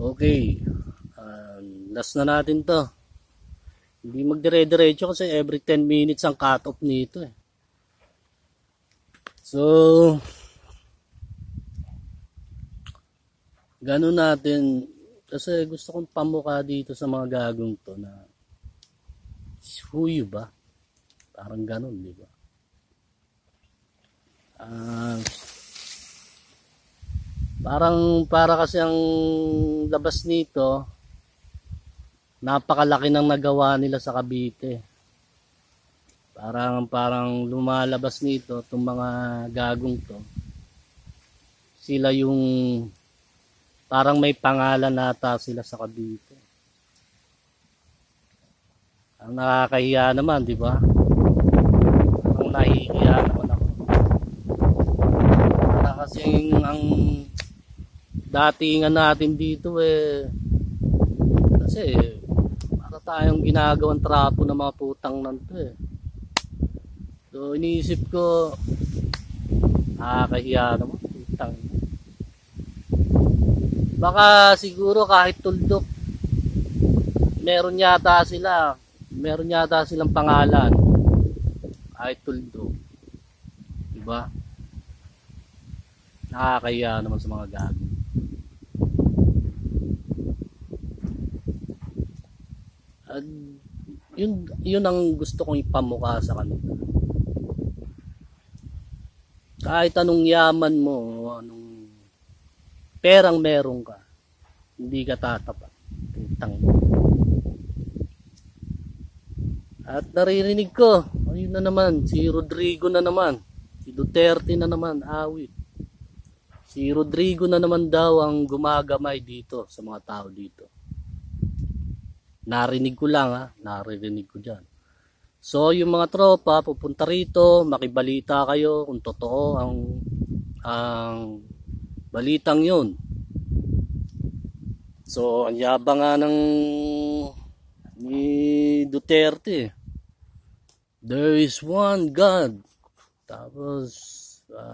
Okay. Last na natin to. Hindi magdire-diretso kasi every 10 minutes ang cut-off nito eh. So, ganun natin. Kasi gusto kong pamukha dito sa mga gagong to na huyo ba? Parang ganun, di ba? Para kasi ang labas nito, napakalaki ng nagawa nila sa Cavite. Parang lumalabas nito itong mga gagong to. Sila yung parang may pangalan nata sila sa Cavite. Ang nakakahiya naman, di ba? Ang nahihiya naman ako. Para kasing ang datingan natin dito kasi para tayong ginagawang trapo ng mga putang nanto eh. So iniisip ko nakakahiya naman putang. Baka siguro kahit tuldok meron yata silang pangalan kahit tuldok, diba? Nakakahiya naman sa mga gago. At yun ang gusto kong ipamukha sa kanila. Kahit anong yaman mo, anong perang meron ka, hindi ka tatapat. Putang. At naririnig ko, ayun na naman, si Rodrigo na naman, si Duterte na naman, awit. Si Rodrigo na naman daw ang gumagamay dito sa mga tao dito. Narinig ko lang naririnig ko dyan. So yung mga tropa pupunta rito, makibalita kayo kung totoo ang balitang yun. So ang yabang nga ni Duterte. There is one God. Tapos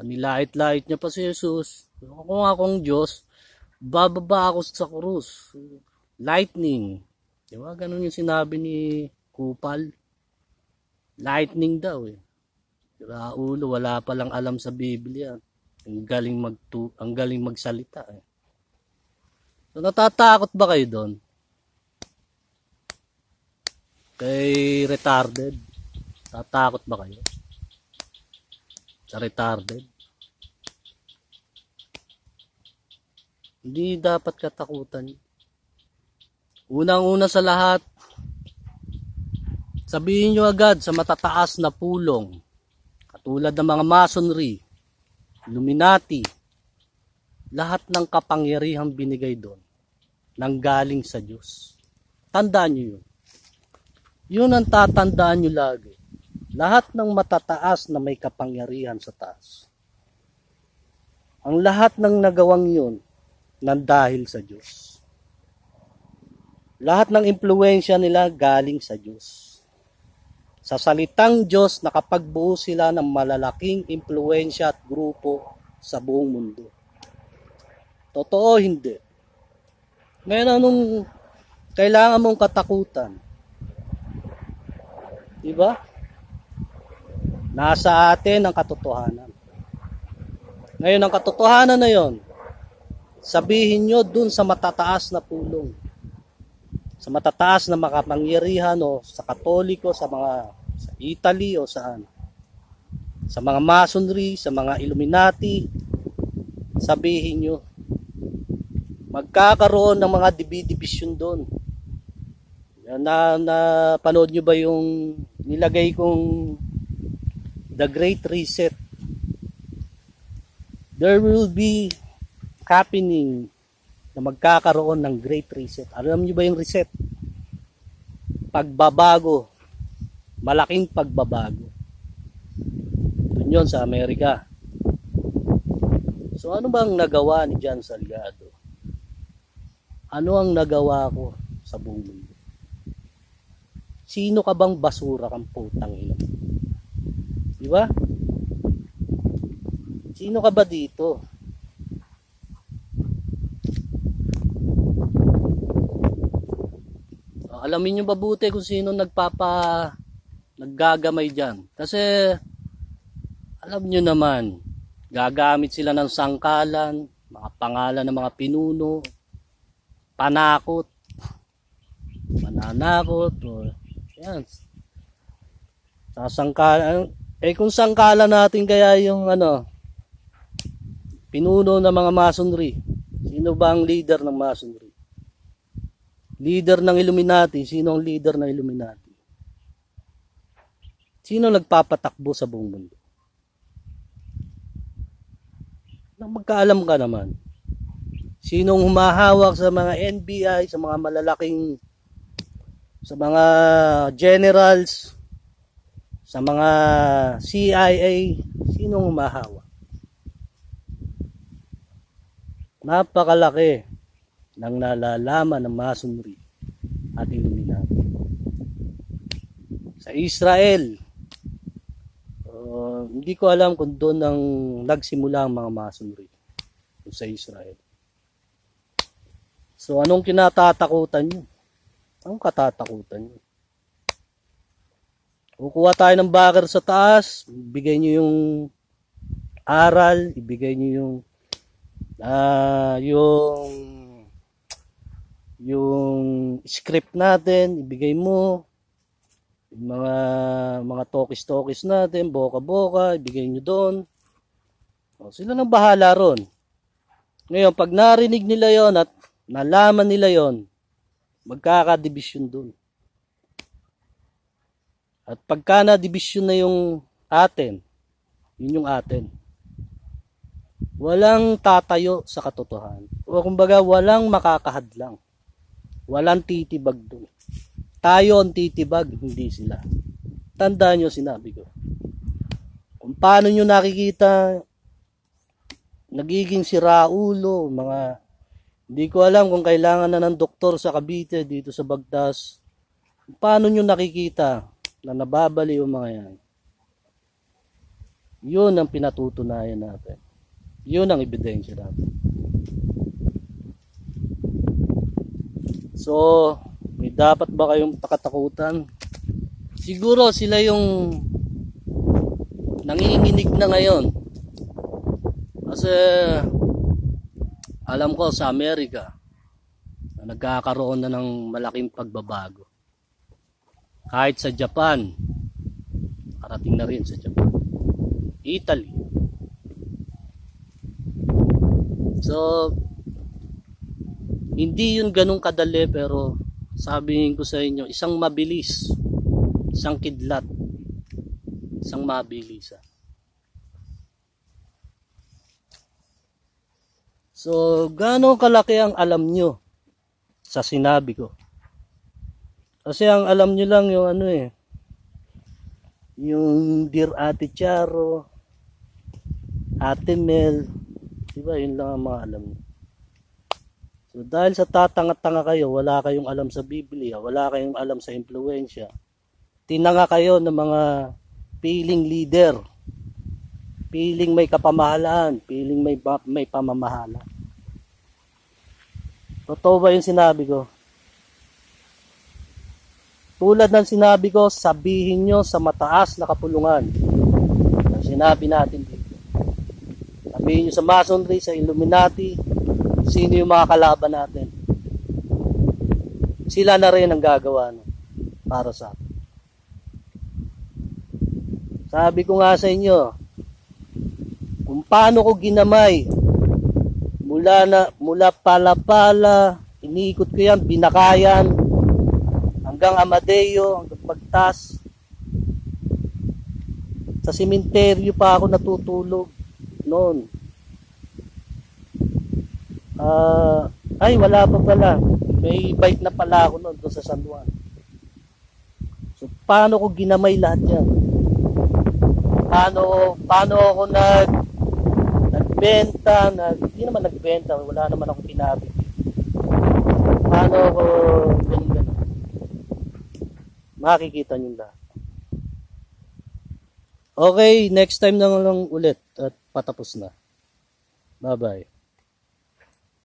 nilait-lait niya pa si Jesus. Kung akong Diyos, bababa ako sa krus. Lightning. Diba? Ganun yung sinabi ni Kupal. Lightning daw eh. Diba? Ulo, wala palang alam sa Biblia. Ang galing magsalita eh. So natatakot ba kayo doon? Kay retarded? Tatakot ba kayo? Sa retarded? Hindi dapat katakutan. Unang-una sa lahat, sabihin nyo agad sa matataas na pulong, katulad ng mga masonry, Illuminati, lahat ng kapangyarihang binigay doon, nanggaling sa Diyos. Tandaan nyo yun. Yun ang tatandaan nyo lagi. Lahat ng matataas na may kapangyarihan sa taas. Ang lahat ng nagawang yun, nandahil sa Diyos. Lahat ng impluwensya nila galing sa Diyos. Sa salitang Diyos, nakapagbuo sila ng malalaking impluwensya at grupo sa buong mundo. Totoo hindi? Ngayon anong kailangan mong katakutan? Diba? Nasa atin ang katotohanan. Ngayon ang katotohanan na yon, sabihin nyo dun sa matataas na pulong. Sa matataas na makapangyarihan o sa Katoliko, sa Italy o saan. Sa mga masonry, sa mga Illuminati, sabihin nyo. Magkakaroon ng mga division doon. Napanood nyo ba yung nilagay kong The Great Reset? There will be happening na magkakaroon ng Great Reset. Alam niyo ba yung reset? Pagbabago. Malaking pagbabago. Doon yun sa Amerika. So ano bang nagawa ni John Salgado? Ano ang nagawa ko sa buong mundo? Sino ka bang basura kang putang ina? Di ba? Sino ka ba dito? alamin nyo mabuti kung sino naggagamay dyan. Kasi, alam nyo naman, gagamit sila ng sangkalan, mga pangalan ng mga pinuno, panakot, mananakot, o, yan. Sasangkalan, kung sangkalan natin kaya yung pinuno ng mga masonry, sino ba ang leader ng masonry? Leader ng Illuminati, sino ang leader ng Illuminati? Sino nagpapatakbo sa buong mundo? Magkaalam ka naman. Sinong humahawak sa mga NBI, sa mga malalaking, sa mga generals, sa mga CIA, sinong humahawak? Napakalaki ng nalalaman ng masonry at Illuminati. Sa Israel, hindi ko alam kung doon ang nagsimula ang mga masonry sa Israel. So, anong kinatatakutan nyo? Anong katatakutan nyo? Kukuha tayo ng backer sa taas, ibigay nyo yung aral, ibigay nyo yung script natin, ibigay mo yung mga tokis-tokis natin, boka-boka, ibigay nyo doon. O, sila nang bahala ron. Ngayon, pag narinig nila yon at nalaman nila yon, magkakadibisyon doon. At pagka na-division na yung atin, yun yung atin. Walang tatayo sa katotohanan. O kumbaga, walang makakahadlang. Walang titibag doon. Tayo ang titibag, hindi sila. Tandaan nyo, sinabi ko. Kung paano nyo nakikita, nagiging siraulo, hindi ko alam kung kailangan na ng doktor sa Cavite, dito sa Bagtas. Kung paano nyo nakikita, na nababali yung mga yan. Yun ang pinatutunayan natin. Yun ang ebidensya natin. So, may dapat ba kayong takatakutan? Siguro sila yung nanginginig na ngayon. Kasi alam ko sa Amerika na nagkakaroon na ng malaking pagbabago. Kahit sa Japan, karating na rin sa Japan. Italy. So, hindi yun ganun kadali, pero sabihin ko sa inyo, isang mabilis, isang kidlat, isang mabilis. So, gaano kalaki ang alam nyo sa sinabi ko? Kasi ang alam nyo lang yung yung Dear Ate Charo, Ate Mel, diba? Yun lang ang mga alam nyo. So dahil sa tatanga-tanga kayo, wala kayong alam sa Biblia, wala kayong alam sa impluensya, tinanga kayo ng mga piling leader, piling may kapamahalaan, piling may pamamahala. Totoo ba yung sinabi ko? Tulad ng sinabi ko, sabihin nyo sa mataas na kapulungan. Ang sinabi natin dito. Sabihin nyo sa Masonry, sa Illuminati, sino yung mga kalaban natin. Sila na rin ang gagawa para sa atin. Sabi ko nga sa inyo, kung paano ko ginamay, mula Pala-Pala, iniikot ko yan, Binakayan, hanggang Amadeo, hanggang Bagtas. Sa sementeryo pa ako natutulog noon. Wala pa pala. May bike na pala ako noon doon sa San Juan. So, paano ko ginamay lahat yan? Paano ako nagbenta, hindi naman nagbenta, wala naman akong pinabig. Paano ako ganun. Makikita nyo lahat. Okay, next time na lang ulit at patapos na. Bye-bye.